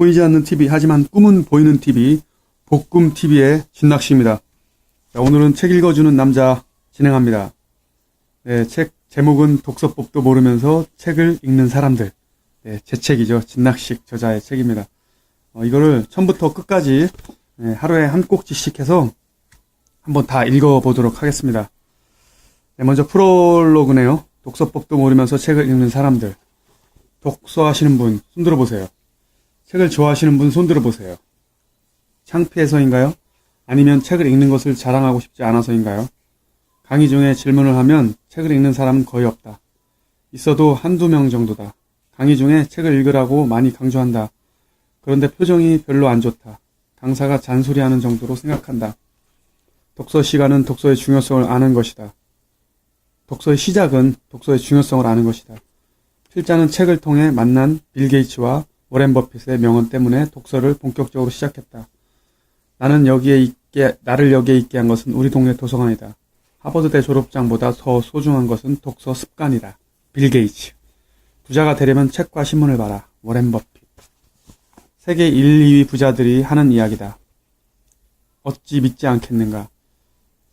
보이지 않는 TV, 하지만 꿈은 보이는 TV, 복꿈TV의 진낚시입니다. 자, 오늘은 책 읽어주는 남자 진행합니다. 네, 책 제목은 독서법도 모르면서 책을 읽는 사람들. 네, 제 책이죠. 진낚식 저자의 책입니다. 이거를 처음부터 끝까지 하루에 한 꼭지씩 해서 한번 다 읽어보도록 하겠습니다. 네, 먼저 프롤로그네요. 독서법도 모르면서 책을 읽는 사람들. 독서하시는 분 손 들어보세요. 책을 좋아하시는 분 손 들어보세요. 창피해서인가요? 아니면 책을 읽는 것을 자랑하고 싶지 않아서인가요? 강의 중에 질문을 하면 책을 읽는 사람은 거의 없다. 있어도 한두 명 정도다. 강의 중에 책을 읽으라고 많이 강조한다. 그런데 표정이 별로 안 좋다. 강사가 잔소리하는 정도로 생각한다. 독서 시간은 독서의 중요성을 아는 것이다. 독서의 시작은 독서의 중요성을 아는 것이다. 필자는 책을 통해 만난 빌 게이츠와 워렌 버핏의 명언 때문에 독서를 본격적으로 시작했다. 나를 여기에 있게 한 것은 우리 동네 도서관이다. 하버드대 졸업장보다 더 소중한 것은 독서 습관이다. 빌 게이츠. 부자가 되려면 책과 신문을 봐라. 워렌 버핏. 세계 1, 2위 부자들이 하는 이야기다. 어찌 믿지 않겠는가?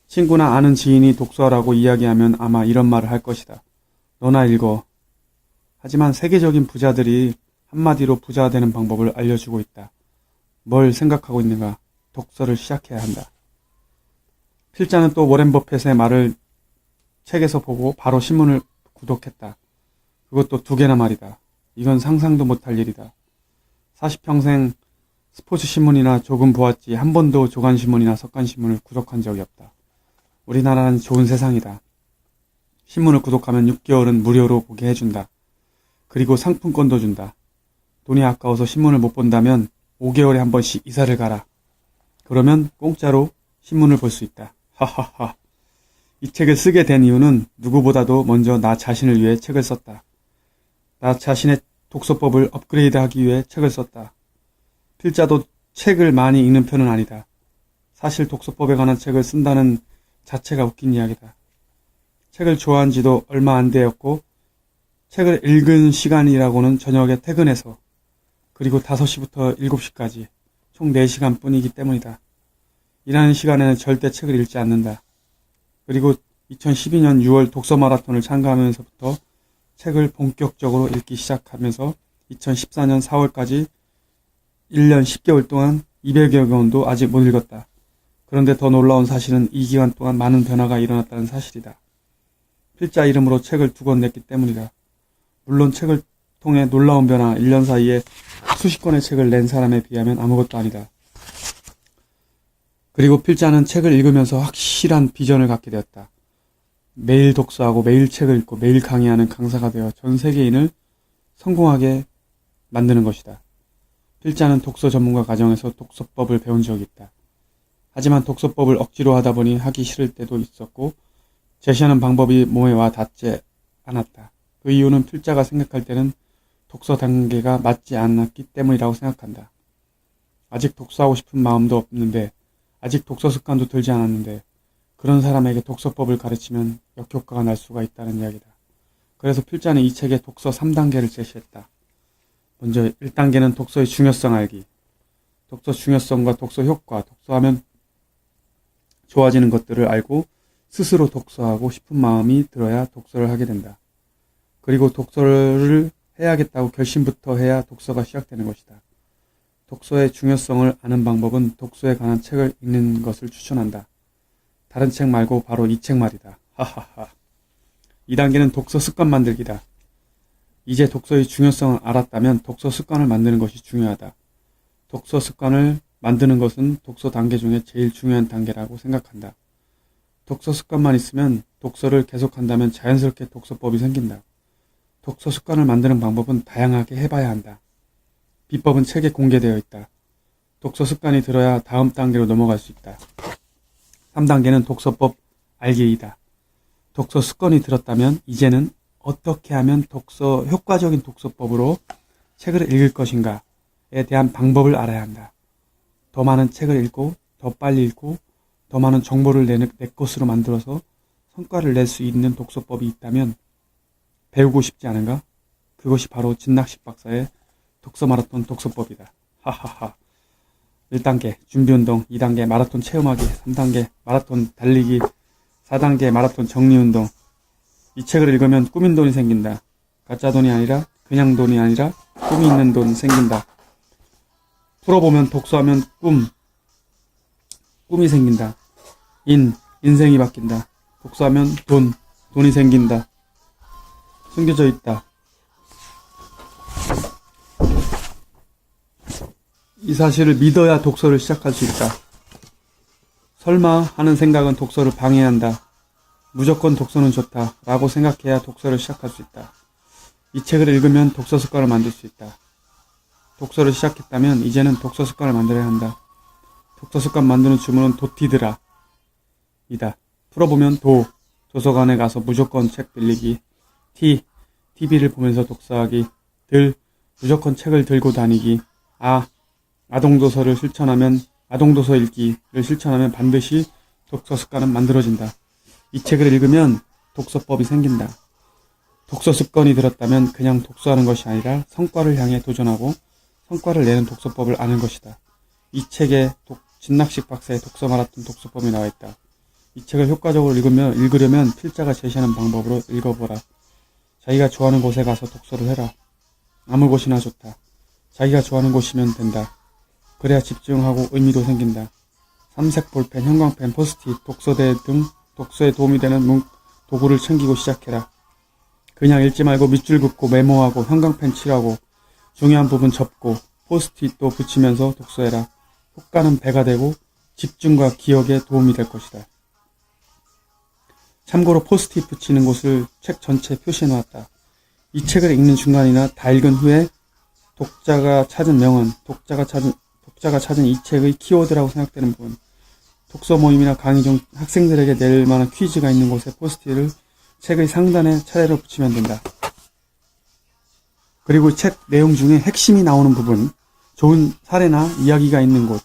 친구나 아는 지인이 독서하라고 이야기하면 아마 이런 말을 할 것이다. 너나 읽어. 하지만 세계적인 부자들이 한마디로 부자가 되는 방법을 알려주고 있다. 뭘 생각하고 있는가? 독서를 시작해야 한다. 필자는 또 워렌 버핏의 말을 책에서 보고 바로 신문을 구독했다. 그것도 2개나 말이다. 이건 상상도 못할 일이다. 40평생 스포츠 신문이나 조금 보았지 한 번도 조간신문이나 석간신문을 구독한 적이 없다. 우리나라는 좋은 세상이다. 신문을 구독하면 6개월은 무료로 보게 해준다. 그리고 상품권도 준다. 돈이 아까워서 신문을 못 본다면 5개월에 한 번씩 이사를 가라. 그러면 공짜로 신문을 볼 수 있다. 하하하. 이 책을 쓰게 된 이유는 누구보다도 먼저 나 자신을 위해 책을 썼다. 나 자신의 독서법을 업그레이드하기 위해 책을 썼다. 필자도 책을 많이 읽는 편은 아니다. 사실 독서법에 관한 책을 쓴다는 자체가 웃긴 이야기다. 책을 좋아한 지도 얼마 안 되었고 책을 읽은 시간이라고는 저녁에 퇴근해서 그리고 5시부터 7시까지 총 4시간 뿐이기 때문이다. 일하는 시간에는 절대 책을 읽지 않는다. 그리고 2012년 6월 독서 마라톤을 참가하면서부터 책을 본격적으로 읽기 시작하면서 2014년 4월까지 1년 10개월 동안 200여 권도 아직 못 읽었다. 그런데 더 놀라운 사실은 이 기간 동안 많은 변화가 일어났다는 사실이다. 필자 이름으로 책을 2권 냈기 때문이다. 물론 책을 통해 놀라운 변화, 1년 사이에 수십 권의 책을 낸 사람에 비하면 아무것도 아니다. 그리고 필자는 책을 읽으면서 확실한 비전을 갖게 되었다. 매일 독서하고 매일 책을 읽고 매일 강의하는 강사가 되어 전 세계인을 성공하게 만드는 것이다. 필자는 독서 전문가 과정에서 독서법을 배운 적이 있다. 하지만 독서법을 억지로 하다 보니 하기 싫을 때도 있었고 제시하는 방법이 몸에 와 닿지 않았다. 그 이유는 필자가 생각할 때는 독서 단계가 맞지 않았기 때문이라고 생각한다. 아직 독서하고 싶은 마음도 없는데 아직 독서 습관도 들지 않았는데 그런 사람에게 독서법을 가르치면 역효과가 날 수가 있다는 이야기다. 그래서 필자는 이 책에 독서 3단계를 제시했다. 먼저 1단계는 독서의 중요성 알기. 독서 중요성과 독서 효과, 독서하면 좋아지는 것들을 알고 스스로 독서하고 싶은 마음이 들어야 독서를 하게 된다. 그리고 독서를 해야겠다고 결심부터 해야 독서가 시작되는 것이다. 독서의 중요성을 아는 방법은 독서에 관한 책을 읽는 것을 추천한다. 다른 책 말고 바로 이 책 말이다. 하하하. 2단계는 독서 습관 만들기다. 이제 독서의 중요성을 알았다면 독서 습관을 만드는 것이 중요하다. 독서 습관을 만드는 것은 독서 단계 중에 제일 중요한 단계라고 생각한다. 독서 습관만 있으면 독서를 계속한다면 자연스럽게 독서법이 생긴다. 독서 습관을 만드는 방법은 다양하게 해봐야 한다. 비법은 책에 공개되어 있다. 독서 습관이 들어야 다음 단계로 넘어갈 수 있다. 3단계는 독서법 알기이다. 독서 습관이 들었다면 이제는 어떻게 하면 효과적인 독서법으로 책을 읽을 것인가에 대한 방법을 알아야 한다. 더 많은 책을 읽고 더 빨리 읽고 더 많은 정보를 내 것으로 만들어서 성과를 낼 수 있는 독서법이 있다면 배우고 싶지 않은가? 그것이 바로 진낚식 박사의 독서 마라톤 독서법이다. 하하하. 1단계 준비운동, 2단계 마라톤 체험하기, 3단계 마라톤 달리기, 4단계 마라톤 정리운동. 이 책을 읽으면 꾸민 돈이 생긴다. 가짜 돈이 아니라 그냥 돈이 아니라 꿈이 있는 돈 생긴다. 풀어보면 독서하면 꿈이 생긴다. 인생이 바뀐다. 독서하면 돈이 생긴다. 숨겨져 있다. 이 사실을 믿어야 독서를 시작할 수 있다. 설마 하는 생각은 독서를 방해한다. 무조건 독서는 좋다 라고 생각해야 독서를 시작할 수 있다. 이 책을 읽으면 독서 습관을 만들 수 있다. 독서를 시작했다면 이제는 독서 습관을 만들어야 한다. 독서 습관 만드는 주문은 도티드라 이다. 풀어보면 도서관에 가서 무조건 책 빌리기. TV를 보면서 독서하기. 무조건 책을 들고 다니기. 아동도서 읽기를 실천하면 반드시 독서 습관은 만들어진다. 이 책을 읽으면 독서법이 생긴다. 독서 습관이 들었다면 그냥 독서하는 것이 아니라 성과를 향해 도전하고 성과를 내는 독서법을 아는 것이다. 이 책에 진낙식 박사의 독서 마라톤 독서법이 나와 있다. 이 책을 효과적으로 읽으려면 필자가 제시하는 방법으로 읽어보라. 자기가 좋아하는 곳에 가서 독서를 해라. 아무 곳이나 좋다. 자기가 좋아하는 곳이면 된다. 그래야 집중하고 의미도 생긴다. 삼색 볼펜, 형광펜, 포스트잇, 독서대 등 독서에 도움이 되는 도구를 챙기고 시작해라. 그냥 읽지 말고 밑줄 긋고 메모하고 형광펜 칠하고 중요한 부분 접고 포스트잇도 붙이면서 독서해라. 효과는 배가 되고 집중과 기억에 도움이 될 것이다. 참고로 포스트잇 붙이는 곳을 책 전체에 표시해 놓았다. 이 책을 읽는 중간이나 다 읽은 후에 독자가 찾은 명언, 독자가 찾은 이 책의 키워드라고 생각되는 부분, 독서 모임이나 강의 중 학생들에게 낼 만한 퀴즈가 있는 곳에 포스트잇을 책의 상단에 차례로 붙이면 된다. 그리고 책 내용 중에 핵심이 나오는 부분, 좋은 사례나 이야기가 있는 곳,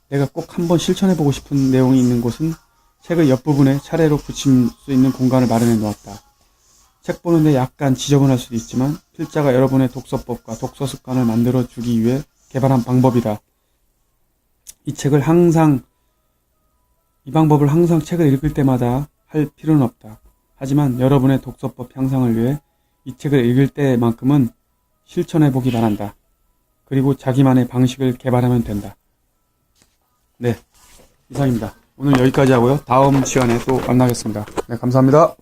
내가 꼭 한번 실천해보고 싶은 내용이 있는 곳은 책의 옆부분에 차례로 붙일 수 있는 공간을 마련해 놓았다. 책 보는데 약간 지저분할 수도 있지만 필자가 여러분의 독서법과 독서 습관을 만들어주기 위해 개발한 방법이다. 이 방법을 항상 책을 읽을 때마다 할 필요는 없다. 하지만 여러분의 독서법 향상을 위해 이 책을 읽을 때만큼은 실천해보기 바란다. 그리고 자기만의 방식을 개발하면 된다. 네, 이상입니다. 오늘 여기까지 하고요. 다음 시간에 또 만나겠습니다. 네, 감사합니다.